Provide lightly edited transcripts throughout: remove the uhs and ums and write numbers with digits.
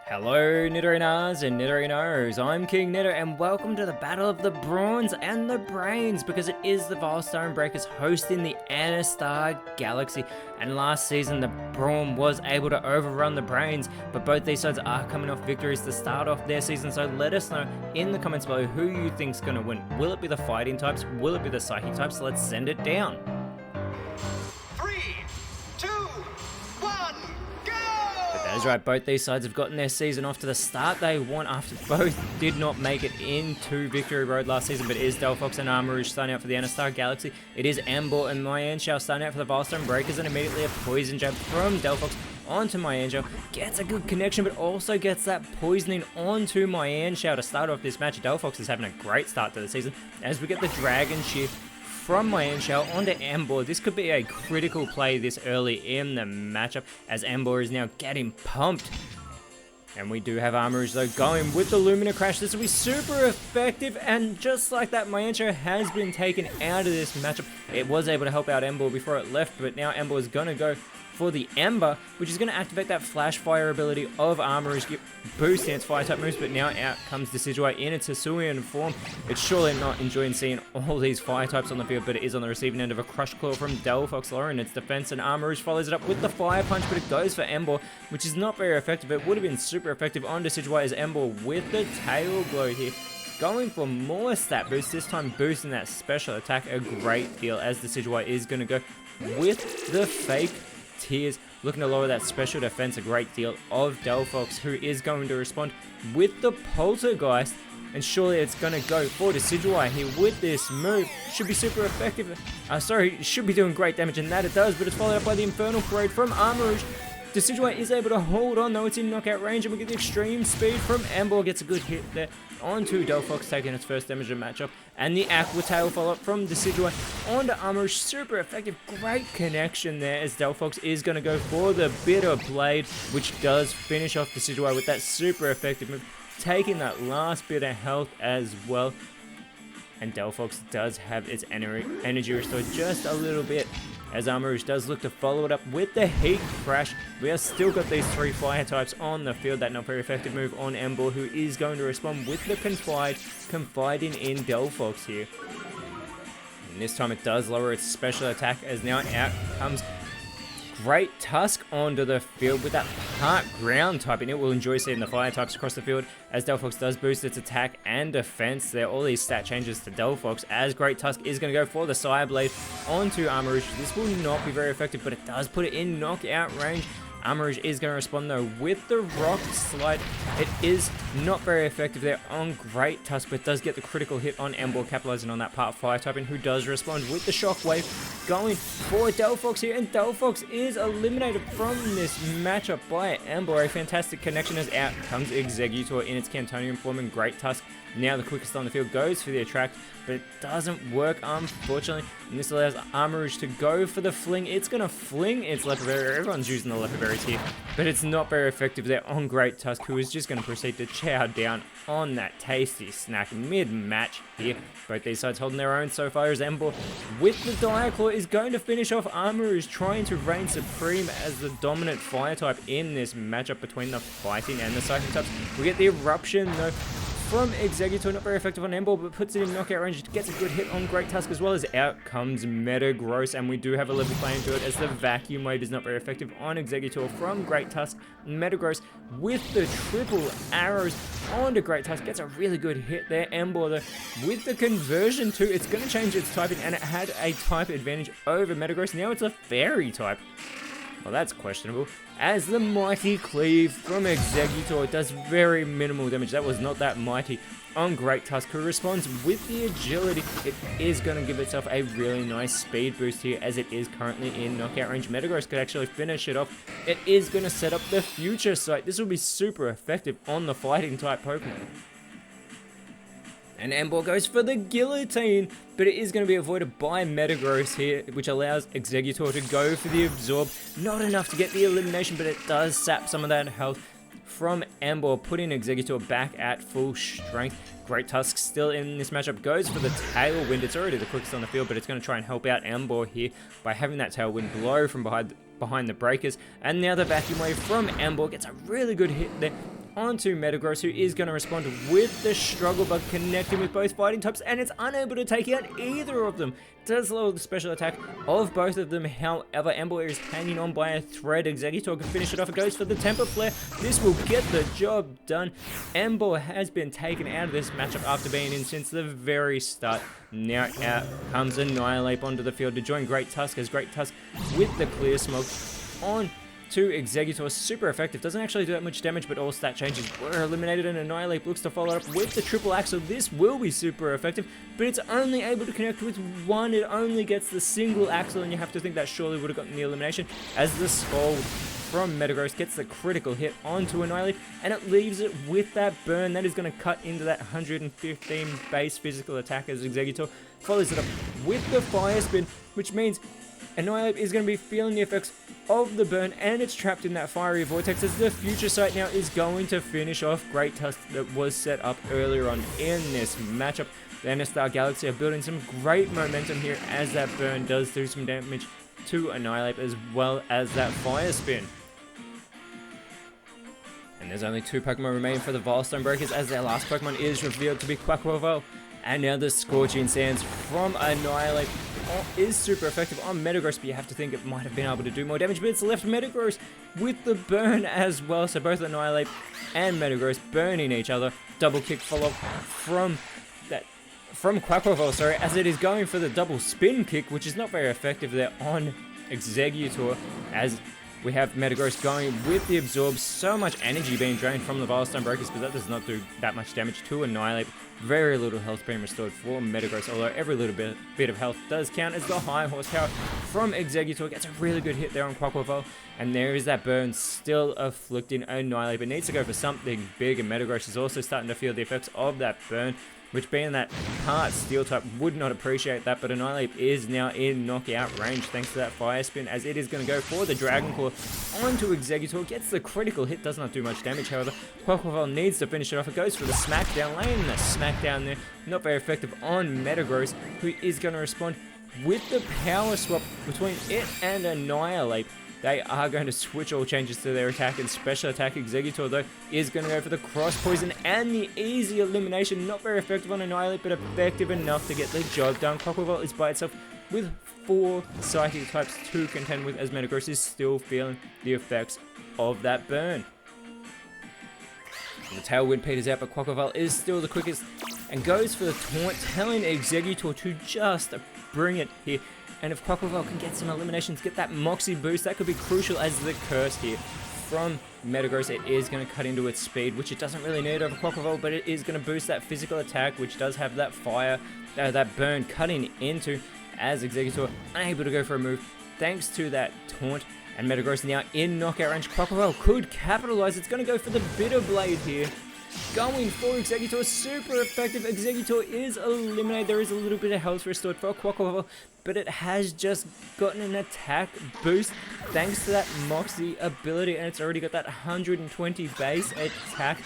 Hello Nidorinas and Nidorinos, I'm KingNido and welcome to the Battle of the Brawns and the Brains, because it is the Vilestone Breakers hosting the Anastar Galaxy, and last season the Brawn was able to overrun the Brains, but both these sides are coming off victories to start off their season, so let us know in the comments below who you think's going to win. Will it be the fighting types? Will it be the psychic types? Let's send it down. 3, 2, 1, go! That is right, both these sides have gotten their season off to the start they want after both did not make it into Victory Road last season, but it is Delphox and Armor Rouge starting out for the Anastar Galaxy. It is Amber and Myanshao starting out for the Vilestone Breakers, and immediately a poison jab from Delphox onto Myanshao. Gets a good connection, but also gets that poisoning onto Myanshao to start off this match. Delphox is having a great start to the season as we get the Dragon Shift from Myanshao onto Amber. This could be a critical play this early in the matchup, as Amber is now getting pumped. And we do have Armor Rouge though going with the Lumina Crash. This will be super effective, and just like that, Myanshao has been taken out of this matchup. It was able to help out Ember before it left, but now Ember is going to go for the Ember, which is going to activate that Flash Fire ability of Armor Rouge, boosting its fire type moves, but now out comes Decidueye in its Hisuian form. It's surely not enjoying seeing all these fire types on the field, but it is on the receiving end of a Crush Claw from Delphox, lowering its defense, and Armor Rouge follows it up with the Fire Punch, but it goes for Ember, which is not very effective. It would have been super effective on Decidueye as Ember with the Tail Glow here. Going for more stat boost, this time boosting that special attack a great deal, as Decidueye is going to go with the Fake Tears, looking to lower that special defense a great deal of Delphox, who is going to respond with the Poltergeist, and surely it's going to go for Decidueye here with this move. Should be super effective. Should be doing great damage, and that it does, but it's followed up by the Infernal Parade from Armor Rouge. Decidueye is able to hold on though, it's in knockout range, and we get the extreme speed from Amber. Gets a good hit there onto Delphox, taking its first damage of the matchup, and the Aqua Tail follow up from Decidueye onto Armor Rouge. Super effective, great connection there, as Delphox is going to go for the Bitter Blade, which does finish off Decidueye with that super effective move, taking that last bit of health as well. And Delphox does have its energy restored just a little bit, as Armor Rouge does look to follow it up with the Heat Crash. We have still got these three fire types on the field. That not very effective move on Ember, who is going to respond with the confiding in Delphox here. And this time it does lower its special attack, as now out comes Great Tusk onto the field with that part ground type, and it will enjoy seeing the fire types across the field, as Delphox does boost its attack and defense there. All these stat changes to Delphox, as Great Tusk is going to go for the Sire Blade onto Armor Rouge. This will not be very effective, but it does put it in knockout range. Armor Rouge is going to respond though with the Rock Slide. It is not very effective there on Great Tusk, but does get the critical hit on Ember, capitalizing on that part fire type, and who does respond with the Shockwave, going for Delphox here, and Delphox is eliminated from this matchup by Ember. A fantastic connection, as out comes Exeggutor in its Cantonian form, and Great Tusk, now the quickest on the field, goes for the attract, but it doesn't work, unfortunately, and this allows Armor Rouge to go for the fling. It's going to fling its Leopard Berry. Everyone's using the Leopard Berries here, but it's not very effective there on Great Tusk, who is just going to proceed to chow down on that tasty snack mid-match here. Both these sides holding their own so far, as Ember with the Dire Claw is going to finish off Armor Rouge, trying to reign supreme as the dominant fire type in this matchup between the fighting and the psychic types. We get the Eruption though from Exeggutor, not very effective on Ember, but puts it in knockout range. It gets a good hit on Great Tusk, as well as out comes Metagross, and we do have a level playing field, as the Vacuum Wave is not very effective on Exeggutor from Great Tusk. Metagross with the triple arrows onto Great Tusk gets a really good hit there. Ember though with the conversion too, it's going to change its typing, and it had a type advantage over Metagross. Now it's a Fairy type. Well, that's questionable, as the Mighty Cleave from Exeggutor does very minimal damage. That was not that mighty on Great Tusk, who responds with the Agility. It is going to give itself a really nice speed boost here, as it is currently in knockout range. Metagross could actually finish it off. It is going to set up the Future Sight. This will be super effective on the fighting type Pokemon. And Ember goes for the Guillotine, but it is going to be avoided by Metagross here, which allows Exeggutor to go for the Absorb. Not enough to get the elimination, but it does sap some of that health from Ember, putting Exeggutor back at full strength. Great Tusk still in this matchup, goes for the Tailwind. It's already the quickest on the field, but it's going to try and help out Ember here by having that Tailwind blow from behind the breakers. And now the Vacuum Wave from Ember gets a really good hit there onto Metagross, who is going to respond with the Struggle Bug, connecting with both fighting types, and it's unable to take out either of them. Does lower the special attack of both of them. However, Ember is hanging on by a thread. Exeggutor can finish it off. It goes for the Temper Flare. This will get the job done. Ember has been taken out of this matchup after being in since the very start. Now out comes Annihilate onto the field to join Great Tusk, as Great Tusk with the Clear Smoke on to Exeggutor. Super effective. Doesn't actually do that much damage, but all stat changes were eliminated, and Annihilate looks to follow up with the Triple Axle. This will be super effective, but it's only able to connect with one. It only gets the single Axle, and you have to think that surely would have gotten the elimination, as the Scald from Metagross gets the critical hit onto Annihilate, and it leaves it with that burn that is going to cut into that 115 base physical attack, as Exeggutor follows it up with the Fire Spin, which means Annihilate is going to be feeling the effects of the burn, and it's trapped in that fiery vortex, as the Future Sight now is going to finish off Great Tusk that was set up earlier on in this matchup. The N-Star Galaxy are building some great momentum here, as that burn does do some damage to Annihilate, as well as that Fire Spin. And there's only 2 Pokemon remaining for the Vilestone Breakers, as their last Pokemon is revealed to be Quaquaval. And now the Scorching Sands from Annihilate is super effective on Metagross, but you have to think it might have been able to do more damage, but it's left Metagross with the burn as well. So both Annihilate and Metagross burning each other. Double kick follow from Quaquaval, sorry, as it is going for the double spin kick, which is not very effective there on Exeggutor, as we have Metagross going with the Absorb. So much energy being drained from the Vilestone Breakers, but that does not do that much damage to Annihilate. Very little health being restored for Metagross, although every little bit of health does count, as the high horsepower from Exeggutor gets a really good hit there on Quaquaval. And there is that burn still afflicting Annihilate, but needs to go for something big, and Metagross is also starting to feel the effects of that burn, which, being that part Steel type, would not appreciate that, but Annihilate is now in knockout range thanks to that Fire Spin, as it is going to go for the Dragon Claw onto Exeggutor. Gets the critical hit, does not do much damage, however. Quaquaval needs to finish it off. It goes for the Smackdown, laying the Smackdown there. Not very effective on Metagross, who is going to respond with the Power Swap between it and Annihilate. They are going to switch all changes to their attack and special attack. Exeggutor, though, is going to go for the Cross Poison and the easy elimination. Not very effective on Annihilate, but effective enough to get the job done. Quaquaval is by itself with 4 Psychic types to contend with, as Metagross is still feeling the effects of that burn. And the Tailwind peters out, but Quaquaval is still the quickest and goes for the Taunt, telling Exeggutor to just bring it here. And if Quaquaval can get some eliminations, get that Moxie boost, that could be crucial, as the Curse here from Metagross, it is going to cut into its speed, which it doesn't really need over Quaquaval, but it is going to boost that physical attack, which does have that fire, that burn cutting into, as Exeggutor unable to go for a move thanks to that Taunt. And Metagross now in knockout range. Quaquaval could capitalize. It's going to go for the Bitter Blade here. Going for Exeggutor, super effective. Exeggutor is eliminated. There is a little bit of health restored for Quaquaval, but it has just gotten an attack boost thanks to that Moxie ability, and it's already got that 120 base attack.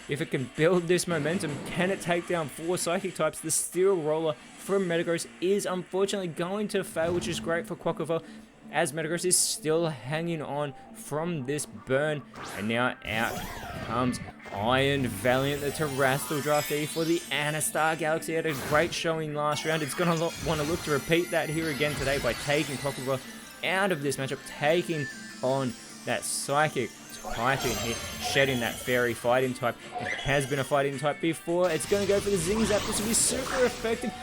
If it can build this momentum, can it take down 4 Psychic types? The Steel Roller from Metagross is unfortunately going to fail, which is great for Quaquaval, as Metagross is still hanging on from this burn. And now out comes Iron Valiant, the Terrestrial draftee for the N-Star Galaxy. Had a great showing last round. It's going to want to look to repeat that here again today by taking Quaquaval out of this matchup, taking on that Psychic typing here, shedding that Fairy fighting type. It has been a fighting type before. It's going to go for the Zing Zap. This will be super effective.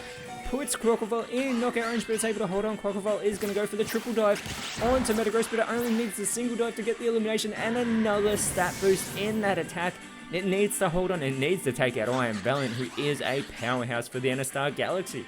Puts Quaquaval in knockout range, but it's able to hold on. Quaquaval is going to go for the triple dive onto Metagross, but it only needs the single dive to get the elimination and another stat boost in that attack. It needs to hold on. It needs to take out Iron Valiant, who is a powerhouse for the N-Star Galaxy.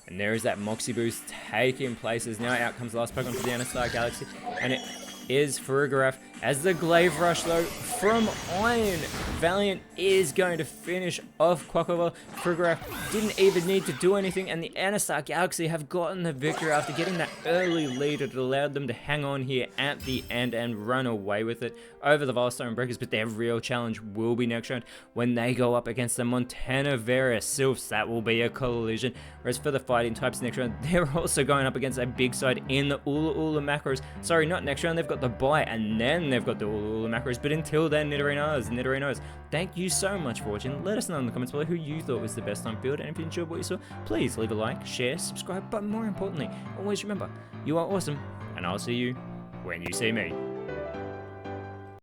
And there is that Moxie boost taking place, as now out comes the last Pokemon for the N-Star Galaxy, and it is Farigiraf, as the Glaive Rush, though, from Iron Valiant is going to finish off Quaquaval. Farigiraf didn't even need to do anything, and the N-Star Galaxy have gotten the victory after getting that early lead. It allowed them to hang on here at the end and run away with it over the Vilestone Breakers, but their real challenge will be next round when they go up against the Montana Vera Sylphs. That will be a collision. Whereas for the fighting types next round, they're also going up against a big side in the Ula Ula Macros. Sorry, not next round. They've got got the bye, and then they've got all the macros. But until then, Nidorinos, thank you so much for watching. Let us know in the comments below who you thought was the best on field, and if you enjoyed what you saw, please leave a like, share, subscribe, but more importantly, always remember, you are awesome, and I'll see you when you see me.